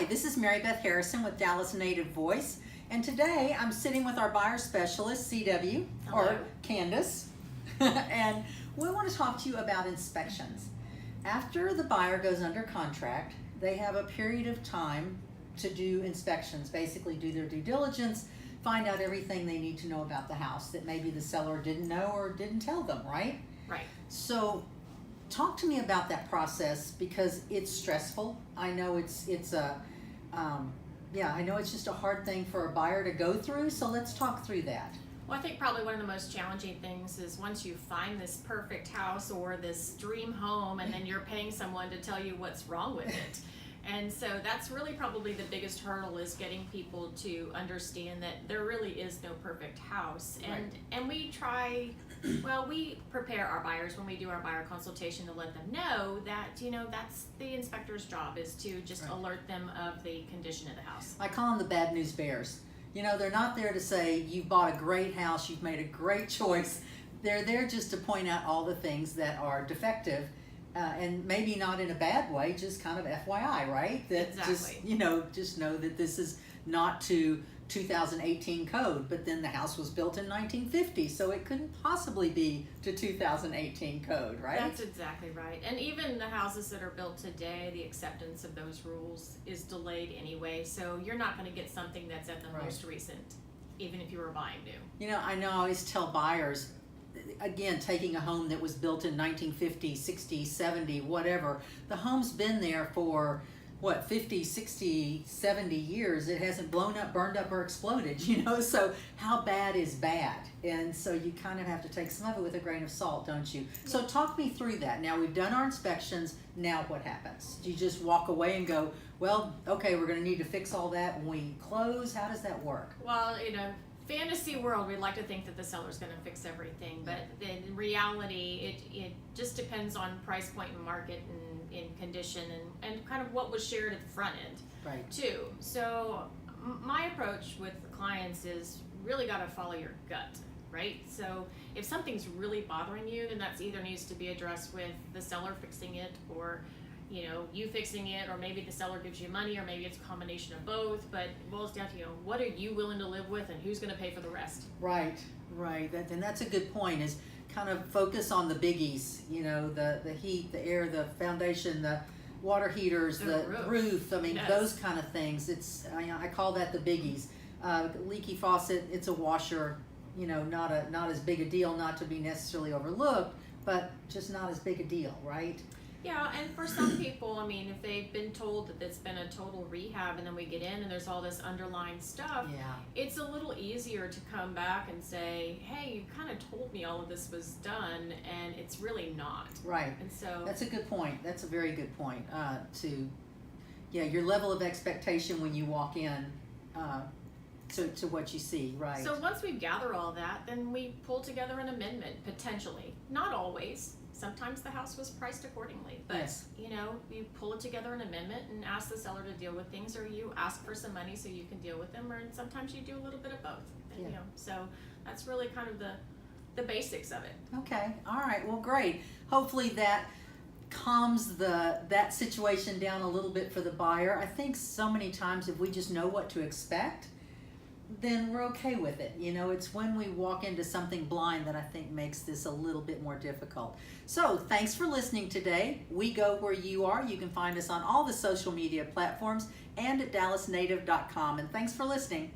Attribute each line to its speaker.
Speaker 1: this is Mary Beth Harrison with Dallas Native Voice, and today I'm sitting with our buyer specialist, CW,
Speaker 2: Hello.
Speaker 1: or Candace, and we want to talk to you about inspections. After the buyer goes under contract, they have a period of time to do inspections, basically do their due diligence, find out everything they need to know about the house that maybe the seller didn't know or didn't tell them, right?
Speaker 2: Right.
Speaker 1: So talk to me about that process, because it's stressful. I know I know it's just a hard thing for a buyer to go through, so let's talk through that.
Speaker 2: Well, I think probably one of the most challenging things is once you find this perfect house or this dream home, and then you're paying someone to tell you what's wrong with it. And so that's really probably the biggest hurdle, is getting people to understand that there really is no perfect house. And we try, well, we prepare our buyers when we do our buyer consultation to let them know that, that's the inspector's job, is to just alert them of the condition of the house.
Speaker 1: I call them the bad news bears. They're not there to say you've bought a great house, you've made a great choice. They're there just to point out all the things that are defective. And maybe not in a bad way, just kind of FYI, right? That
Speaker 2: exactly.
Speaker 1: just know that this is not to 2018 code, but then the house was built in 1950, so it couldn't possibly be to 2018 code, right?
Speaker 2: That's exactly right. And even the houses that are built today, the acceptance of those rules is delayed anyway, so you're not going to get something that's at the most recent, even if you were buying new.
Speaker 1: I know I always tell buyers, again, taking a home that was built in 1950, 60, 70, whatever, the home's been there for 50, 60, 70 years. It hasn't blown up, burned up, or exploded, so how bad is bad? And so you kind of have to take some of it with a grain of salt, don't you? So talk me through that. Now we've done our inspections, now what happens? Do you just walk away and go, well, okay, we're going to need to fix all that when we close? How does that work?
Speaker 2: Well, fantasy world, we'd like to think that the seller's going to fix everything, but in reality, it just depends on price point and market and in condition and kind of what was shared at the front end, too. So my approach with the clients is really got to follow your gut, right? So if something's really bothering you, then that's either needs to be addressed with the seller fixing it, or you fixing it, or maybe the seller gives you money, or maybe it's a combination of both. But it boils down to, what are you willing to live with, and who's going to pay for the rest? Right.
Speaker 1: And that's a good point, is kind of focus on the biggies, the heat, the air, the foundation, the water heaters, the roof. I mean, those kind of things. I call that the biggies. Leaky faucet, it's a washer, not as big a deal, not to be necessarily overlooked, but just not as big a deal, right?
Speaker 2: Yeah, and for some people, if they've been told that it's been a total rehab, and then we get in and there's all this underlying stuff, it's a little easier to come back and say, hey, you kind of told me all of this was done, and it's really not. Right. And so
Speaker 1: that's a good point. That's a very good point. Your level of expectation when you walk in to what you see, right?
Speaker 2: So once we gather all that, then we pull together an amendment, potentially. Not always. Sometimes the house was priced accordingly, but you pull it together an amendment and ask the seller to deal with things, or you ask for some money so you can deal with them, or sometimes you do a little bit of both. And, so that's really kind of the basics of it.
Speaker 1: Okay, all right, well, great. Hopefully that calms that situation down a little bit for the buyer. I think so many times if we just know what to expect, then we're okay with it. It's when we walk into something blind that I think makes this a little bit more difficult. So thanks for listening today. We go where you are. You can find us on all the social media platforms and at dallasnative.com. And thanks for listening.